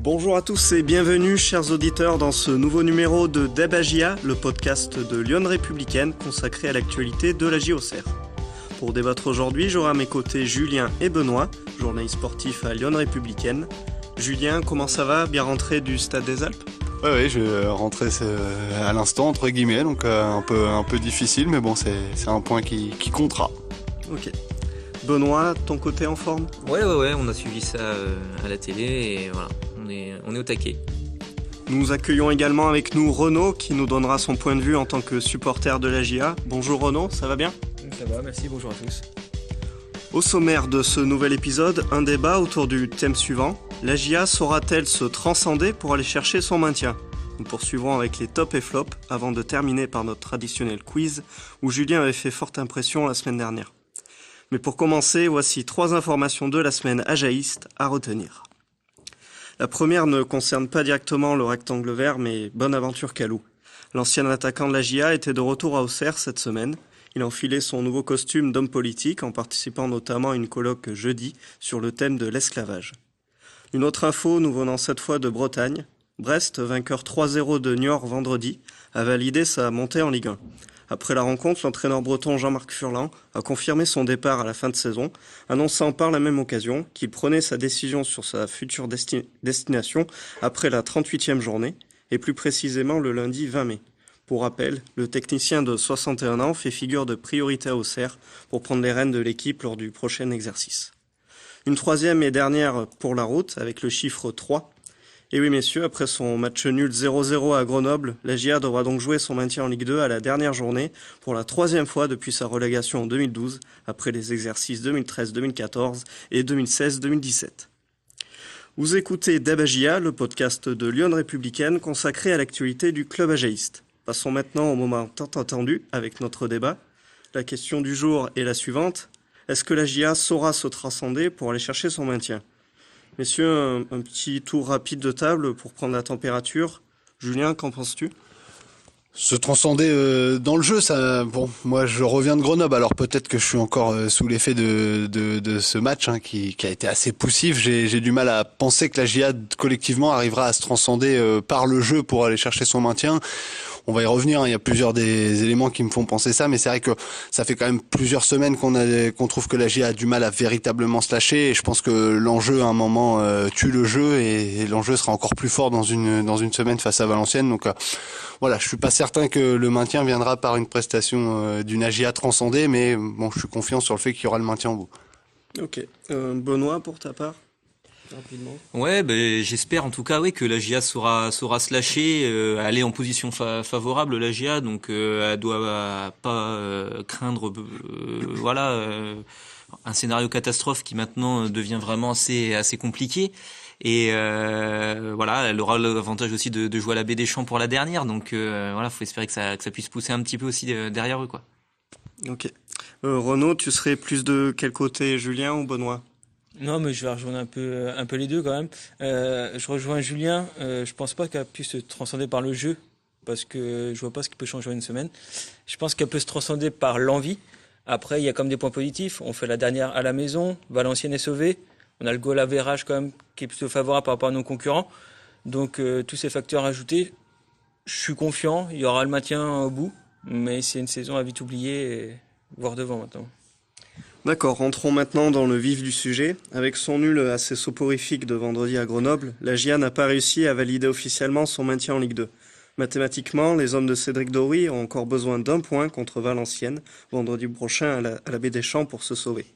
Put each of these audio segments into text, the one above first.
Bonjour à tous et bienvenue chers auditeurs dans ce nouveau numéro de Debagia, le podcast de Lyon Républicaine consacré à l'actualité de la JOCR. Pour débattre aujourd'hui, j'aurai à mes côtés Julien et Benoît, journalistes sportifs à Lyon Républicaine. Julien, comment ça va? Bien rentré du Stade des Alpes? Oui, je rentrais à l'instant entre guillemets, donc un peu difficile, mais bon, c'est un point qui comptera. Ok. Benoît, ton côté en forme? Ouais, on a suivi ça à la télé et voilà, on est au taquet. Nous accueillons également avec nous Renaud qui nous donnera son point de vue en tant que supporter de la JA. Bonjour Renaud, ça va bien? Ça va, merci, bonjour à tous. Au sommaire de ce nouvel épisode, un débat autour du thème suivant. La JA saura-t-elle se transcender pour aller chercher son maintien? Nous poursuivrons avec les tops et flops avant de terminer par notre traditionnel quiz où Julien avait fait forte impression la semaine dernière. Mais pour commencer, voici 3 informations de la semaine ajaïste à retenir. La première ne concerne pas directement le rectangle vert, mais Bonaventure Kalou. L'ancien attaquant de la JA était de retour à Auxerre cette semaine. Il a enfilé son nouveau costume d'homme politique en participant notamment à une colloque jeudi sur le thème de l'esclavage. Une autre info nous venant cette fois de Bretagne. Brest, vainqueur 3-0 de Niort vendredi, a validé sa montée en Ligue 1. Après la rencontre, l'entraîneur breton Jean-Marc Furlan a confirmé son départ à la fin de saison, annonçant par la même occasion qu'il prenait sa décision sur sa future destination après la 38e journée, et plus précisément le lundi 20 mai. Pour rappel, le technicien de 61 ans fait figure de priorité à Auxerre pour prendre les rênes de l'équipe lors du prochain exercice. Une troisième et dernière pour la route, avec le chiffre 3. Et oui messieurs, après son match nul 0-0 à Grenoble, la JA devra donc jouer son maintien en Ligue 2 à la dernière journée pour la 3e fois depuis sa relégation en 2012, après les exercices 2013-2014 et 2016-2017. Vous écoutez Debagia, le podcast de Lyon Républicaine consacré à l'actualité du club ajaïste. Passons maintenant au moment tant attendu avec notre débat. La question du jour est la suivante. Est-ce que la JA saura se transcender pour aller chercher son maintien? Messieurs, un petit tour rapide de table pour prendre la température. Julien, qu'en penses-tu? Se transcender dans le jeu, ça. Bon, moi je reviens de Grenoble, alors peut-être que je suis encore sous l'effet de ce match qui a été assez poussif. J'ai du mal à penser que la JA collectivement arrivera à se transcender par le jeu pour aller chercher son maintien. On va y revenir, il y a plusieurs des éléments qui me font penser ça, mais c'est vrai que ça fait quand même plusieurs semaines qu'on trouve que la JA a du mal à véritablement se lâcher, et je pense que l'enjeu à un moment tue le jeu, et l'enjeu sera encore plus fort dans une semaine face à Valenciennes. Donc voilà, je suis pas certain que le maintien viendra par une prestation d'une AGA transcendée, mais bon, je suis confiant sur le fait qu'il y aura le maintien au bout. Ok. Benoît, pour ta part? Rapidement. Ouais, j'espère en tout cas que la GIA saura se lâcher, aller en position favorable la GIA, donc elle doit pas craindre un scénario catastrophe qui maintenant devient vraiment assez compliqué. Et elle aura l'avantage aussi de jouer à la Baie des Champs pour la dernière, donc faut espérer que ça puisse pousser un petit peu aussi derrière eux, quoi. Ok. Renaud, tu serais plus de quel côté, Julien ou Benoît? Non, mais je vais rejoindre un peu les deux quand même. Je rejoins Julien. Je pense pas qu'elle puisse se transcender par le jeu, parce que je vois pas ce qui peut changer en une semaine. Je pense qu'elle peut se transcender par l'envie. Après, il y a comme des points positifs. On fait la dernière à la maison. Valenciennes est sauvée. On a le goal average quand même qui est plutôt favorable par rapport à nos concurrents. Donc tous ces facteurs ajoutés, je suis confiant. Il y aura le maintien au bout, mais c'est une saison à vite oublier et voir devant maintenant. D'accord, rentrons maintenant dans le vif du sujet. Avec son nul assez soporifique de vendredi à Grenoble, la JA n'a pas réussi à valider officiellement son maintien en Ligue 2. Mathématiquement, les hommes de Cédric Dory ont encore besoin d'un point contre Valenciennes, vendredi prochain à la Baie des Champs pour se sauver.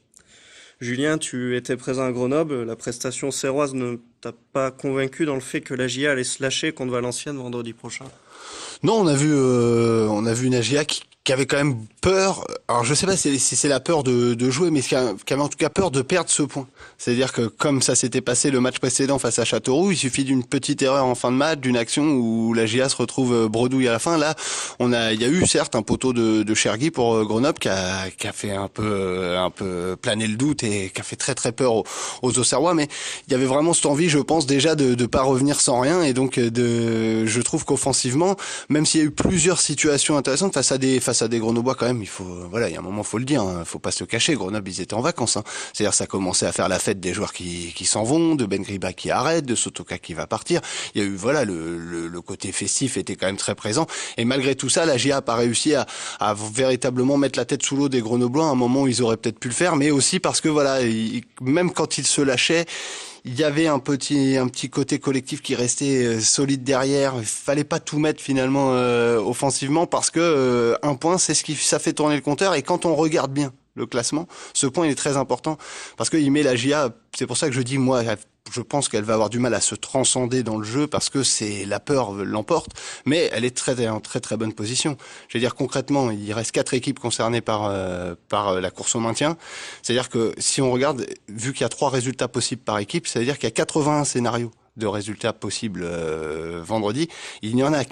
Julien, tu étais présent à Grenoble, la prestation serroise ne t'a pas convaincu dans le fait que la JA allait se lâcher contre Valenciennes vendredi prochain? Non, on a vu une AGA qui avait quand même peur. Alors je sais pas si c'est la peur de jouer, mais qui avait en tout cas peur de perdre ce point. C'est-à-dire que comme ça s'était passé le match précédent face à Châteauroux, il suffit d'une petite erreur en fin de match, d'une action où la GA se retrouve bredouille à la fin. Là, il y a eu certes un poteau de Chergui pour Grenoble qui a fait un peu planer le doute et qui a fait très très peur aux Auxerrois, mais il y avait vraiment cette envie, je pense déjà de pas revenir sans rien, et donc je trouve qu'offensivement, même s'il y a eu plusieurs situations intéressantes face face à des Grenoblois quand même, il y a un moment, faut le dire, hein, faut pas se cacher. Grenoble, ils étaient en vacances, hein. C'est-à-dire, ça commençait à faire la fête des joueurs qui s'en vont, de Ben Griba qui arrête, de Sotoka qui va partir. Il y a eu, le côté festif était quand même très présent. Et malgré tout ça, la GIA a pas réussi à véritablement mettre la tête sous l'eau des Grenoblois à un moment où ils auraient peut-être pu le faire, mais aussi parce que même quand ils se lâchaient, il y avait un petit côté collectif qui restait solide derrière. Il fallait pas tout mettre finalement offensivement, parce que un point, c'est ça fait tourner le compteur. Et quand on regarde bien le classement, ce point il est très important, parce qu'il met la GIA. C'est pour ça que je dis, moi, je pense qu'elle va avoir du mal à se transcender dans le jeu, parce que la peur l'emporte, mais elle est en très très bonne position. Je veux dire, concrètement, il reste 4 équipes concernées par la course au maintien. C'est-à-dire que si on regarde, vu qu'il y a 3 résultats possibles par équipe, ça veut dire qu'il y a 81 scénarios de résultats possibles vendredi. Il n'y en a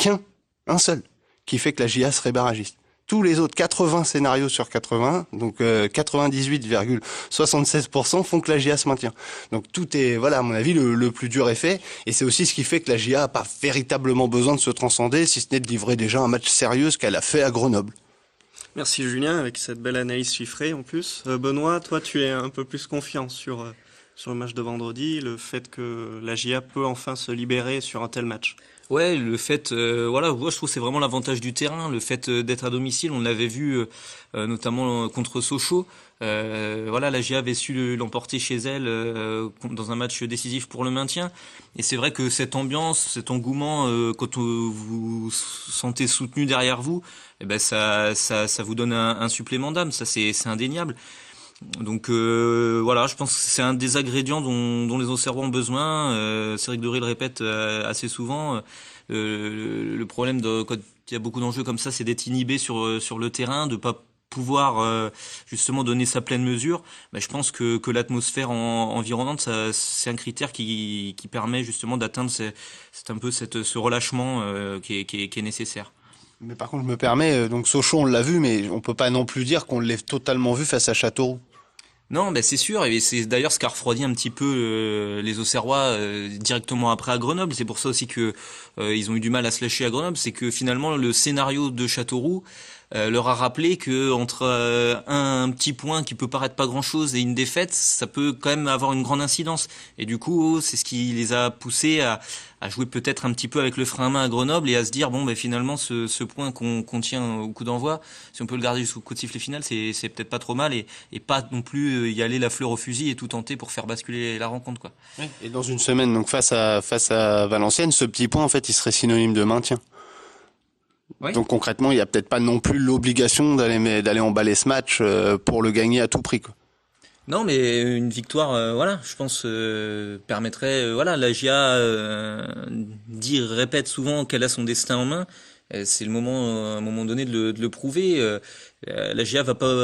un seul, qui fait que la GIA serait barragiste. Tous les autres 80 scénarios sur 80, donc 98,76% font que la GIA se maintient. Donc tout est, à mon avis, le plus dur est fait. Et c'est aussi ce qui fait que la GIA a pas véritablement besoin de se transcender, si ce n'est de livrer déjà un match sérieux, ce qu'elle a fait à Grenoble. Merci Julien, avec cette belle analyse chiffrée en plus. Benoît, toi tu es un peu plus confiant sur le match de vendredi, le fait que la GIA peut enfin se libérer sur un tel match. Ouais, le fait, moi je trouve que c'est vraiment l'avantage du terrain, le fait d'être à domicile. On l'avait vu notamment contre Sochaux. La GIA avait su l'emporter chez elle dans un match décisif pour le maintien. Et c'est vrai que cette ambiance, cet engouement, quand vous vous sentez soutenu derrière vous, ça vous donne un supplément d'âme. Ça c'est indéniable. Donc je pense que c'est un des ingrédients dont les Auxerrois ont besoin. Cédric Doré le répète assez souvent. Le problème quand il y a beaucoup d'enjeux comme ça, c'est d'être inhibé sur le terrain, de pas pouvoir justement donner sa pleine mesure. Je pense que l'atmosphère environnante, c'est un critère qui permet justement d'atteindre ce relâchement qui est nécessaire. Mais par contre, je me permets, donc Sochaux, on l'a vu, mais on peut pas non plus dire qu'on l'ait totalement vu face à Châteauroux. Non, c'est sûr, et c'est d'ailleurs ce qu'a refroidi un petit peu les Auxerrois directement après à Grenoble. C'est pour ça aussi que ils ont eu du mal à se lâcher à Grenoble, c'est que finalement le scénario de Châteauroux leur a rappelé que entre un petit point qui peut paraître pas grand-chose et une défaite, ça peut quand même avoir une grande incidence. Et du coup, c'est ce qui les a poussés à jouer peut-être un petit peu avec le frein à main à Grenoble et à se dire finalement ce point qu'on tient au coup d'envoi, si on peut le garder jusqu'au coup de sifflet final, c'est peut-être pas trop mal, et pas non plus y aller la fleur au fusil et tout tenter pour faire basculer la rencontre, quoi. Oui. Et dans une semaine, donc face à Valenciennes, ce petit point en fait, il serait synonyme de maintien. Oui. Donc concrètement, il y a peut-être pas non plus l'obligation d'aller emballer ce match pour le gagner à tout prix, quoi. Non, mais une victoire, je pense permettrait, la GIA répète souvent qu'elle a son destin en main. C'est le moment, à un moment donné, de le prouver. La GIA va pas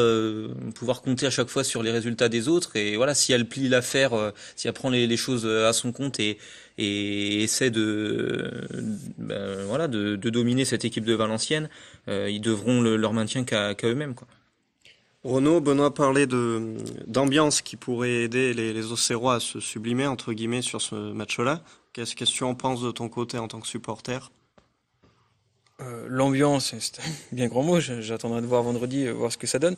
pouvoir compter à chaque fois sur les résultats des autres. Et si elle plie l'affaire, si elle prend les choses à son compte et essaie de dominer cette équipe de Valenciennes, ils devront leur maintien qu'à eux-mêmes, quoi. Renaud, Benoît parlait d'ambiance qui pourrait aider les Auxerrois à se sublimer, entre guillemets, sur ce match-là. Qu'est-ce que tu en penses de ton côté en tant que supporter ? L'ambiance, c'est un bien grand mot. J'attendrai de voir vendredi, voir ce que ça donne.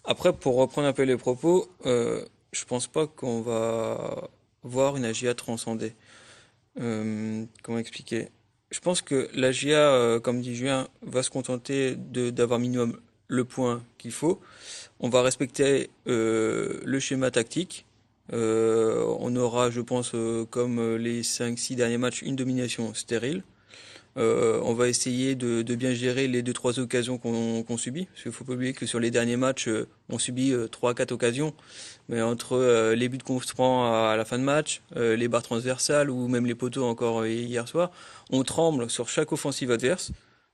Après, pour reprendre un peu les propos, je pense pas qu'on va voir une AGIA transcender. Comment expliquer ? Je pense que l'AGIA, comme dit Julien, va se contenter d'avoir minimum le point qu'il faut. On va respecter le schéma tactique. On aura, je pense, comme les 5-6 derniers matchs, une domination stérile. On va essayer de bien gérer les 2-3 occasions qu'on subit. Parce qu'il faut pas oublier que sur les derniers matchs, on subit 3-4 occasions. Mais entre les buts qu'on se prend à la fin de match, les barres transversales ou même les poteaux encore hier soir, on tremble sur chaque offensive adverse.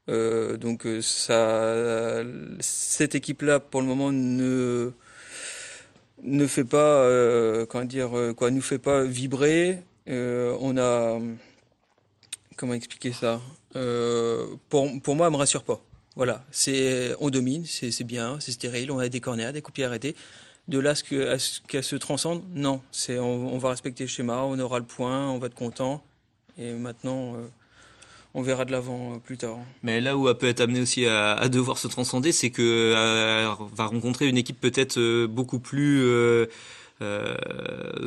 Donc cette équipe-là, pour le moment, ne fait pas, nous fait pas vibrer. On a, comment expliquer ça ? Pour moi, elle me rassure pas. Voilà, on domine, c'est bien, c'est stérile, on a des corners, des coups de pied arrêtés. De là à ce qu'elle se transcende, non. On va respecter le schéma, on aura le point, on va être content. Et maintenant, on verra de l'avant plus tard. Mais là où elle peut être amenée aussi à devoir se transcender, c'est que va rencontrer une équipe peut-être beaucoup plus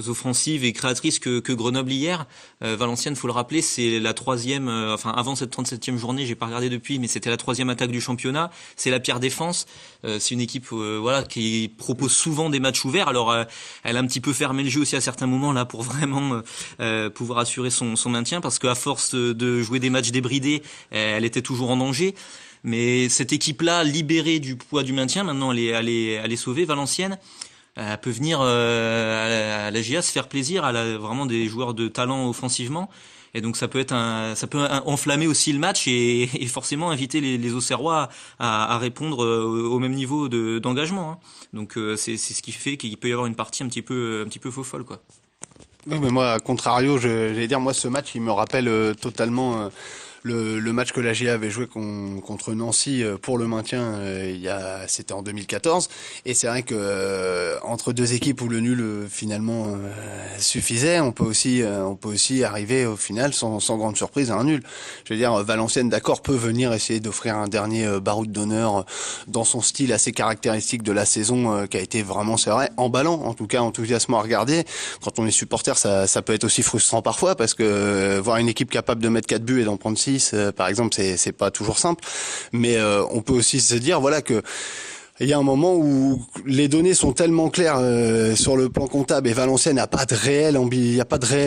offensive et créatrice que Grenoble hier. Valenciennes, faut le rappeler, c'est la troisième, enfin avant cette 37e journée, j'ai pas regardé depuis, mais c'était la troisième attaque du championnat. C'est la pire défense. C'est une équipe voilà qui propose souvent des matchs ouverts. Alors elle a un petit peu fermé le jeu aussi à certains moments là pour vraiment pouvoir assurer son maintien, parce qu'à force de jouer des matchs débridés, elle était toujours en danger. Mais cette équipe-là, libérée du poids du maintien, maintenant elle est sauvée, Valenciennes. Elle peut venir à la GIA se faire plaisir. Elle a vraiment des joueurs de talent offensivement, et donc ça peut enflammer aussi le match et forcément inviter les Auxerrois à répondre au même niveau d'engagement. Hein. Donc c'est ce qui fait qu'il peut y avoir une partie un petit peu faux folle quoi. Oui, mais moi, à contrario, j'allais dire, moi, ce match, il me rappelle totalement le match que la GIA avait joué contre Nancy pour le maintien. C'était en 2014, et c'est vrai que entre deux équipes où le nul finalement suffisait, on peut aussi arriver au final sans grande surprise à un nul. Je veux dire, Valenciennes, d'accord, peut venir essayer d'offrir un dernier baroud d'honneur dans son style assez caractéristique de la saison, qui a été vraiment, c'est vrai, emballant, en tout cas enthousiasmant à regarder. Quand on est supporter, ça peut être aussi frustrant parfois, parce que voir une équipe capable de mettre 4 buts et d'en prendre 6, par exemple, c'est pas toujours simple. Mais on peut aussi se dire, voilà, que il y a un moment où les données sont tellement claires sur le plan comptable, et Valenciennes n'a pas de réelle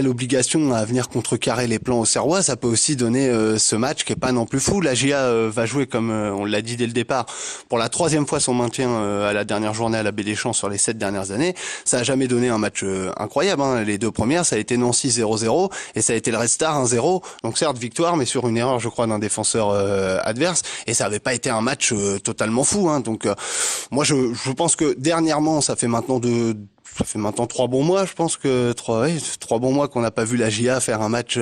obligation à venir contrecarrer les plans auxerrois. Ça peut aussi donner ce match qui est pas non plus fou. La GIA va jouer, comme on l'a dit dès le départ, pour la 3e fois son maintien à la dernière journée à la Baie des Champs sur les 7 dernières années. Ça a jamais donné un match incroyable. Hein. Les 2 premières, ça a été Nancy 0-0 et ça a été le Red Star 1-0. Donc certes victoire, mais sur une erreur, je crois, d'un défenseur adverse. Et ça avait pas été un match totalement fou. Hein. Donc moi, je pense que dernièrement, ça fait maintenant 3 bons mois, je pense que 3 bons mois qu'on n'a pas vu la GIA faire un match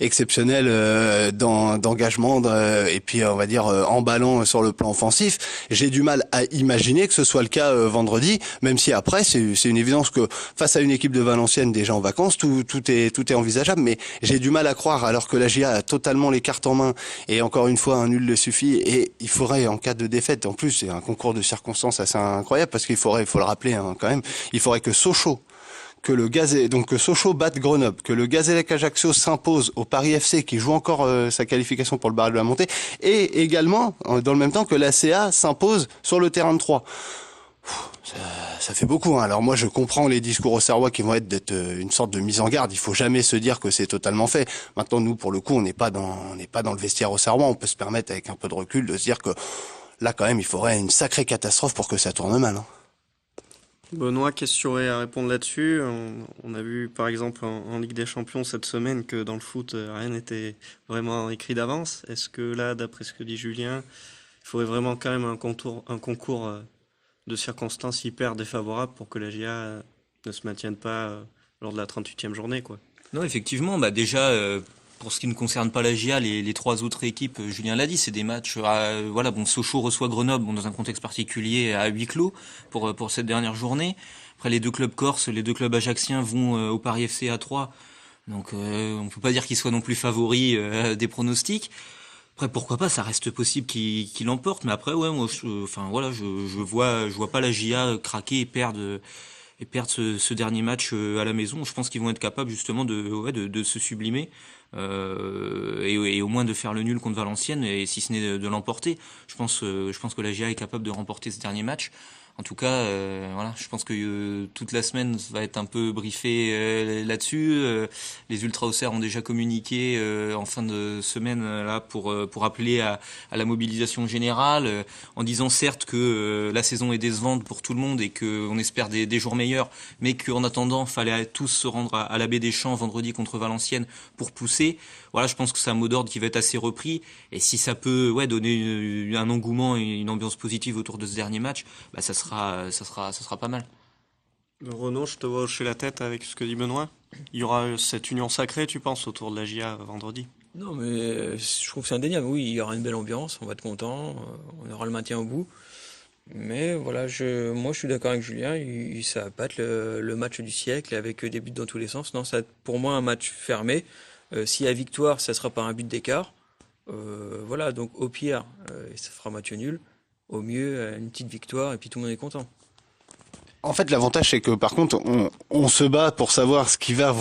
exceptionnel d'engagement et puis on va dire emballant sur le plan offensif. J'ai du mal à imaginer que ce soit le cas vendredi, même si après c'est une évidence que face à une équipe de Valenciennes déjà en vacances, tout est envisageable, mais j'ai du mal à croire, alors que la GIA a totalement les cartes en main, et encore une fois un nul le suffit, et il faudrait, en cas de défaite, en plus c'est un concours de circonstances assez incroyable, parce il faut le rappeler quand même, il faudrait que Sochaux, que Sochaux batte Grenoble, que le Gazélec Ajaccio s'impose au Paris FC, qui joue encore sa qualification pour le barrage de la montée, et également dans le même temps que l'ACA s'impose sur le terrain de Troyes. Ça fait beaucoup. Hein. Alors moi, je comprends les discours auxerrois qui vont être d'être une sorte de mise en garde. Il faut jamais se dire que c'est totalement fait. Maintenant, nous, pour le coup, on n'est pas dans le vestiaire auxerrois. On peut se permettre, avec un peu de recul, de se dire que là, quand même, il faudrait une sacrée catastrophe pour que ça tourne mal. Hein. Benoît, qu'est-ce que tu aurais à répondre là-dessus? On a vu par exemple en Ligue des Champions cette semaine que dans le foot, rien n'était vraiment écrit d'avance. Est-ce que là, d'après ce que dit Julien, il faudrait vraiment quand même un concours de circonstances hyper défavorables pour que la GIA ne se maintienne pas lors de la 38e journée, quoi? Non, effectivement, déjà pour ce qui ne concerne pas la GIA, les 3 autres équipes, Julien l'a dit, c'est des matchs. Voilà, Sochaux reçoit Grenoble, dans un contexte particulier à huis clos pour cette dernière journée. Après, les 2 clubs corses, les 2 clubs ajacciens vont au Paris FC à 3. Donc, on peut pas dire qu'ils soient non plus favoris des pronostics. Après, pourquoi pas, ça reste possible qu'il l'emporte. Mais après, ouais, moi, je vois pas la GIA craquer et perdre ce dernier match à la maison. Je pense qu'ils vont être capables justement de se sublimer et au moins de faire le nul contre Valenciennes, et si ce n'est de l'emporter. Je pense que la GIA est capable de remporter ce dernier match. En tout cas, je pense que toute la semaine va être un peu briefée là-dessus. Les Ultra Auxerre ont déjà communiqué en fin de semaine là pour appeler à la mobilisation générale, en disant certes que la saison est décevante pour tout le monde et qu'on espère des jours meilleurs, mais qu'en attendant, fallait tous se rendre à la Baie des Champs vendredi contre Valenciennes pour pousser. Voilà, je pense que c'est un mot d'ordre qui va être assez repris, et si ça peut donner un engouement et une ambiance positive autour de ce dernier match, ça sera pas mal. Renaud, je te vois hocher la tête avec ce que dit Benoît. Il y aura cette union sacrée, tu penses, autour de la GIA vendredi? Non, mais je trouve que c'est indéniable. Oui, il y aura une belle ambiance, on va être content, on aura le maintien au bout. Mais voilà, moi je suis d'accord avec Julien, ça va pas être le match du siècle avec des buts dans tous les sens. Non, ça va être pour moi un match fermé. S'il y a victoire, ça sera par un but d'écart. Voilà, donc au pire, ça fera match nul. Au mieux, une petite victoire et puis tout le monde est content. En fait, l'avantage, c'est que par contre, on se bat pour savoir ce qui va,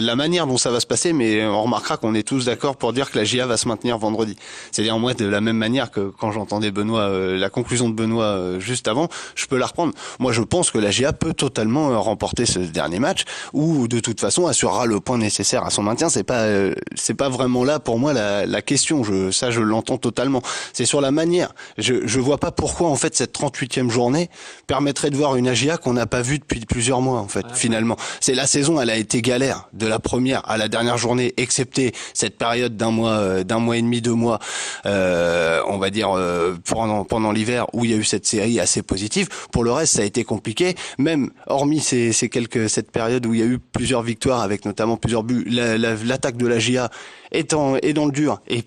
la manière dont ça va se passer, mais on remarquera qu'on est tous d'accord pour dire que la GIA va se maintenir vendredi. C'est-à-dire, moi, de la même manière que quand j'entendais Benoît, la conclusion de Benoît juste avant, je peux la reprendre. Moi, je pense que la GIA peut totalement remporter ce dernier match, ou de toute façon assurera le point nécessaire à son maintien. C'est pas vraiment là pour moi la question. Je l'entends totalement. C'est sur la manière. Je vois pas pourquoi en fait cette 38e journée permettrait de voir une AGIA qu'on n'a pas vu depuis plusieurs mois en fait. Finalement, c'est la saison, elle a été galère de la première à la dernière journée, excepté cette période d'un mois et demi, 2 mois, on va dire pendant l'hiver où il y a eu cette série assez positive. Pour le reste, ça a été compliqué. Même hormis cette période où il y a eu plusieurs victoires avec notamment plusieurs buts, l'attaque de la GIA est dans le dur et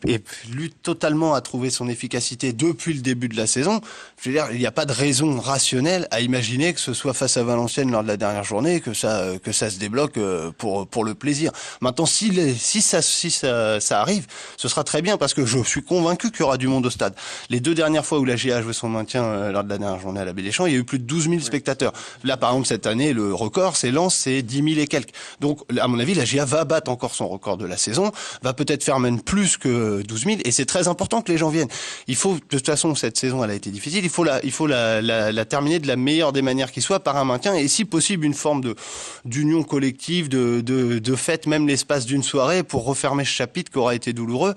lutte totalement à trouver son efficacité depuis le début de la saison. Je veux dire, il n'y a pas de raison rationnelle à imaginer que ce soit face à Valenciennes lors de la dernière journée que ça se débloque pour le plaisir. Maintenant, si ça arrive, ce sera très bien parce que je suis convaincu qu'il y aura du monde au stade. Les 2 dernières fois où la GIA a joué son maintien lors de la dernière journée à la Baie des Champs, il y a eu plus de 12 000 spectateurs. Là, par exemple, cette année, le record, c'est Lens, c'est 10 000 et quelques. Donc, à mon avis, la GIA va battre encore son record de la saison, va peut-être faire même plus que 12 000, et c'est très important que les gens viennent. Il faut, de toute façon, cette saison, elle a été difficile, il faut la terminer de la meilleure des manières qui soit, par un maintien, et si possible, une forme d'union collective, de fête, même l'espace d'une soirée, pour refermer ce chapitre qui aura été douloureux.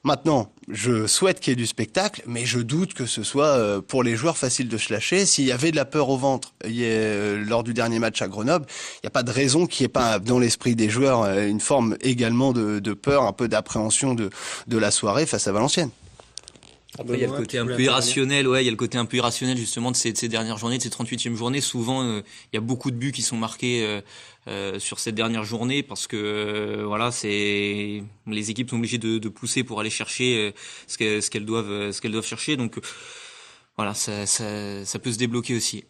Maintenant, je souhaite qu'il y ait du spectacle, mais je doute que ce soit pour les joueurs facile de se lâcher. S'il y avait de la peur au ventre lors du dernier match à Grenoble, il n'y a pas de raison qu'il n'y ait pas dans l'esprit des joueurs une forme également de peur, un peu d'appréhension de la soirée face à Valenciennes. Après, il y a le côté un peu irrationnel, il y a le côté un peu irrationnel justement de ces dernières journées, de ces 38e journées. Souvent, il y a beaucoup de buts qui sont marqués sur cette dernière journée parce que les équipes sont obligées de pousser pour aller chercher ce qu'elles doivent chercher. Donc voilà, ça peut se débloquer aussi.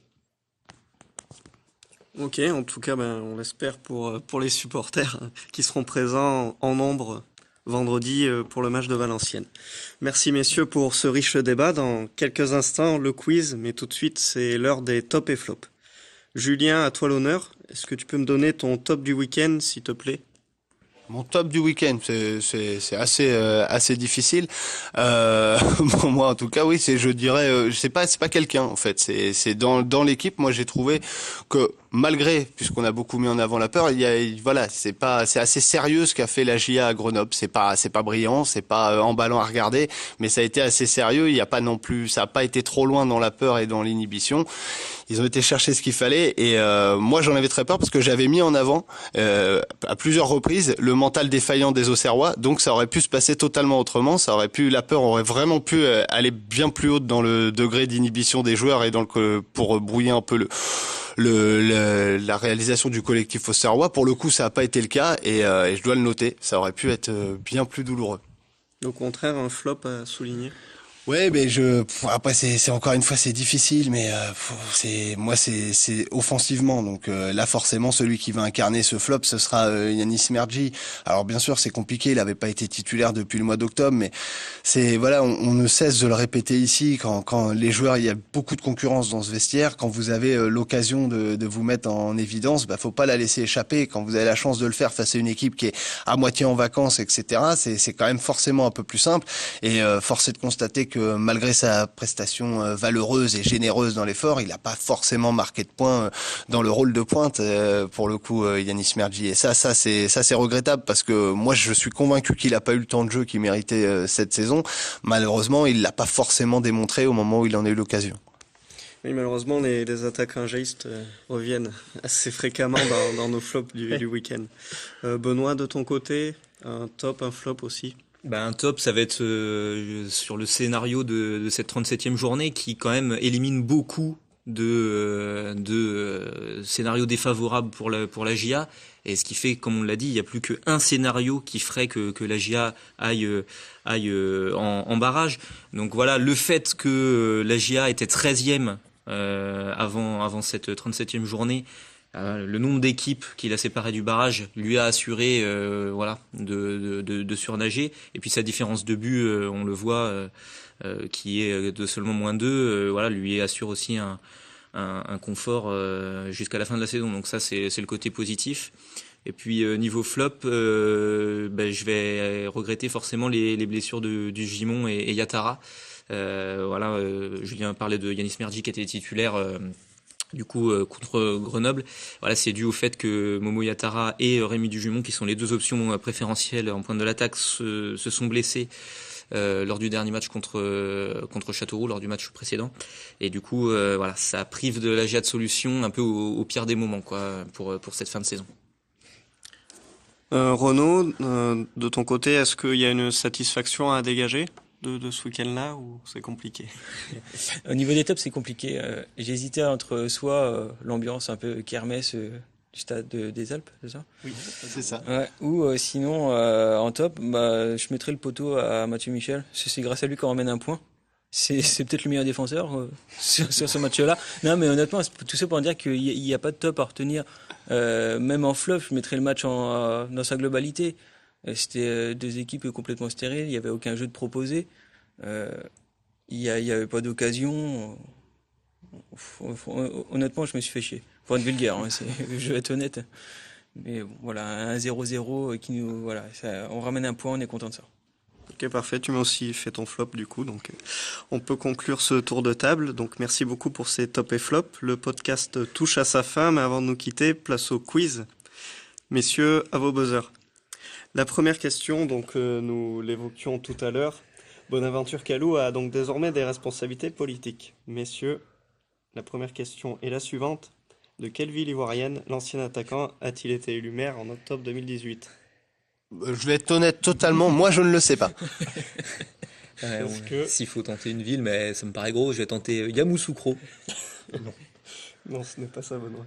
Ok, en tout cas, on l'espère pour les supporters qui seront présents en nombre vendredi pour le match de Valenciennes. Merci messieurs pour ce riche débat. Dans quelques instants, le quiz, mais tout de suite, c'est l'heure des tops et flops. Julien, à toi l'honneur. Est-ce que tu peux me donner ton top du week-end, s'il te plaît ? Mon top du week-end, c'est assez difficile. Moi, en tout cas, oui, je dirais, c'est pas quelqu'un en fait. C'est dans l'équipe. Moi, j'ai trouvé que malgré, puisqu'on a beaucoup mis en avant la peur, c'est assez sérieux ce qu'a fait la GIA à Grenoble. C'est pas brillant, c'est pas emballant à regarder, mais ça a été assez sérieux. Il y a pas non plus, ça a pas été trop loin dans la peur et dans l'inhibition. Ils ont été chercher ce qu'il fallait et moi j'en avais très peur parce que j'avais mis en avant à plusieurs reprises le mental défaillant des Auxerrois, donc ça aurait pu se passer totalement autrement, la peur aurait vraiment pu aller bien plus haut dans le degré d'inhibition des joueurs et pour brouiller un peu la réalisation du collectif auxerrois. Pour le coup, ça n'a pas été le cas et je dois le noter, ça aurait pu être bien plus douloureux. Au contraire, un flop à souligner. Ouais, mais après c'est encore une fois c'est difficile, mais c'est offensivement, donc là forcément celui qui va incarner ce flop ce sera Yanis Mergi. Alors bien sûr c'est compliqué, il avait pas été titulaire depuis le mois d'octobre, mais on ne cesse de le répéter ici quand les joueurs, il y a beaucoup de concurrence dans ce vestiaire, quand vous avez l'occasion de vous mettre en évidence, faut pas la laisser échapper. Quand vous avez la chance de le faire face à une équipe qui est à moitié en vacances, etc. C'est quand même forcément un peu plus simple et force est de constater que malgré sa prestation valeureuse et généreuse dans l'effort, il n'a pas forcément marqué de points dans le rôle de pointe pour le coup Yanis Mergi. Et ça c'est regrettable parce que moi je suis convaincu qu'il n'a pas eu le temps de jeu qu'il méritait cette saison. Malheureusement, il l'a pas forcément démontré au moment où il en a eu l'occasion. Oui, malheureusement, les attaquants jaïstes reviennent assez fréquemment dans nos flops du week-end. Benoît, de ton côté, un top, un flop aussi ? Un top, ça va être sur le scénario de cette 37e journée qui quand même élimine beaucoup de scénarios défavorables pour la GIA, et ce qui fait, comme on l'a dit, il n'y a plus qu'un scénario qui ferait que la GIA aille en barrage. Donc voilà, le fait que la GIA était 13e avant cette 37e journée le nombre d'équipes qu'il a séparées du barrage lui a assuré de surnager. Et puis sa différence de but, on le voit, qui est de seulement -2, lui assure aussi un confort jusqu'à la fin de la saison. Donc ça, c'est le côté positif. Et puis niveau flop, je vais regretter forcément les blessures du Gimon et Yatara. Julien parlait de Yanis Mergi qui était titulaire contre Grenoble. Voilà, c'est dû au fait que Momo Yatara et Rémi Dujumon, qui sont les deux options préférentielles en pointe de l'attaque, se sont blessés lors du dernier match contre Châteauroux, lors du match précédent. Et du coup, ça prive de la GIA de solution un peu au pire des moments, pour cette fin de saison. Renaud, de ton côté, est-ce qu'il y a une satisfaction à dégager de ce week-end-là ou c'est compliqué? Au niveau des tops, c'est compliqué. J'hésitais entre soit l'ambiance un peu kermesse du stade des Alpes, c'est ça? Oui, c'est ça. Ouais, ou sinon, en top, je mettrais le poteau à Mathieu Michel. C'est grâce à lui qu'on ramène un point. C'est peut-être le meilleur défenseur sur ce match-là. Non, mais honnêtement, tout ça pour dire qu'il n'y a pas de top à retenir. Même en flop, je mettrais le match dans sa globalité. C'était deux équipes complètement stériles, il n'y avait aucun jeu de proposé. Il n'y avait pas d'occasion. Honnêtement, je me suis fait chier. Pour être vulgaire, je vais être honnête. Mais bon, voilà, un 0-0 qui nous, on ramène un point, on est content de ça. Ok, parfait. Tu m'as aussi fait ton flop du coup, donc on peut conclure ce tour de table. Donc merci beaucoup pour ces top et flop. Le podcast touche à sa fin, mais avant de nous quitter, place au quiz. Messieurs, à vos buzzers. La première question, donc nous l'évoquions tout à l'heure. Bonaventure Calou a donc désormais des responsabilités politiques. Messieurs, la première question est la suivante. De quelle ville ivoirienne l'ancien attaquant a-t-il été élu maire en octobre 2018 ? Je vais être honnête totalement, moi je ne le sais pas. S'il faut tenter une ville, mais ça me paraît gros, je vais tenter Yamoussoukro. Non, ce n'est pas ça, Benoît.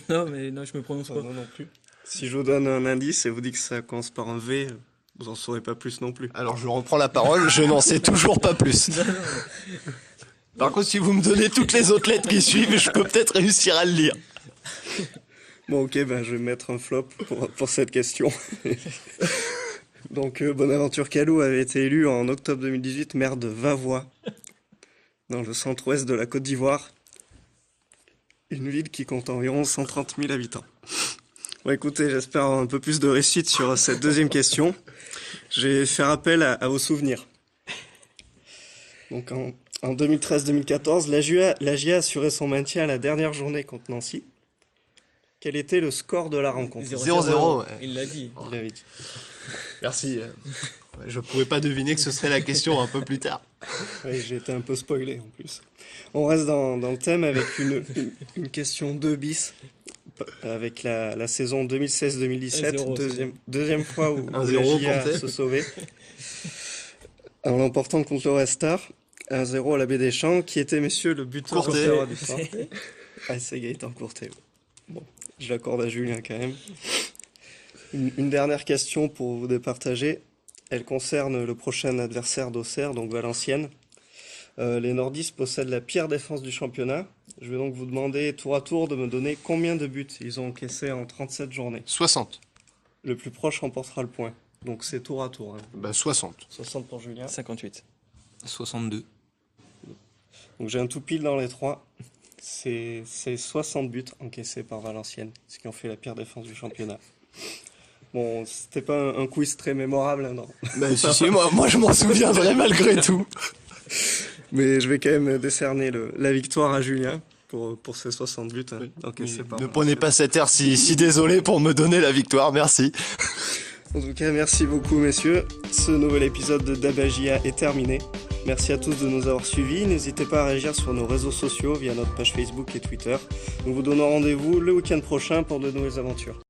non, je me prononce pas. Non plus. Si je vous donne un indice et vous dites que ça commence par un V, vous en saurez pas plus non plus. Alors je reprends la parole, je n'en sais toujours pas plus. Par contre, si vous me donnez toutes les autres lettres qui suivent, je peux peut-être réussir à le lire. Bon, ok, je vais mettre un flop pour cette question. Donc, Bonaventure Calou avait été élu en octobre 2018 maire de Vavois, dans le centre-ouest de la Côte d'Ivoire. Une ville qui compte environ 130 000 habitants. Bon, écoutez, j'espère avoir un peu plus de réussite sur cette deuxième question. Je vais faire appel à vos souvenirs. Donc, en 2013-2014, la GIA assurait son maintien à la dernière journée contre Nancy. Quel était le score de la rencontre ? 0-0. Ouais. Il l'a dit. Il l'avait dit. Merci. Je pouvais pas deviner que ce serait la question un peu plus tard. Oui, j'ai été un peu spoilé en plus. On reste dans le thème avec une question 2 bis, avec la saison 2016-2017, deuxième fois où la GIA se sauvait, en l'emportant contre le Red Star, 1-0 à la Baie des Champs, qui était, messieurs, le buteur du soir. C'est Gaëtan Courtet. Bon, je l'accorde à Julien quand même. Une dernière question pour vous départager. Elle concerne le prochain adversaire d'Auxerre, donc Valenciennes. Les nordistes possèdent la pire défense du championnat. Je vais donc vous demander tour à tour de me donner combien de buts ils ont encaissé en 37 journées. 60. Le plus proche remportera le point. Donc c'est tour à tour. 60. 60 pour Julien. 58. 62. Donc j'ai un tout pile dans les trois. C'est 60 buts encaissés par Valenciennes, ce qui en fait la pire défense du championnat. Bon, c'était pas un quiz très mémorable, hein, non. Si, moi je m'en souviendrai malgré tout. Mais je vais quand même décerner la victoire à Julien pour ces 60 buts encaissés par Ne prenez pas cet air si désolé pour me donner la victoire, merci. En tout cas, merci beaucoup messieurs. Ce nouvel épisode de Dabagia est terminé. Merci à tous de nous avoir suivis. N'hésitez pas à réagir sur nos réseaux sociaux via notre page Facebook et Twitter. Nous vous donnons rendez-vous le week-end prochain pour de nouvelles aventures.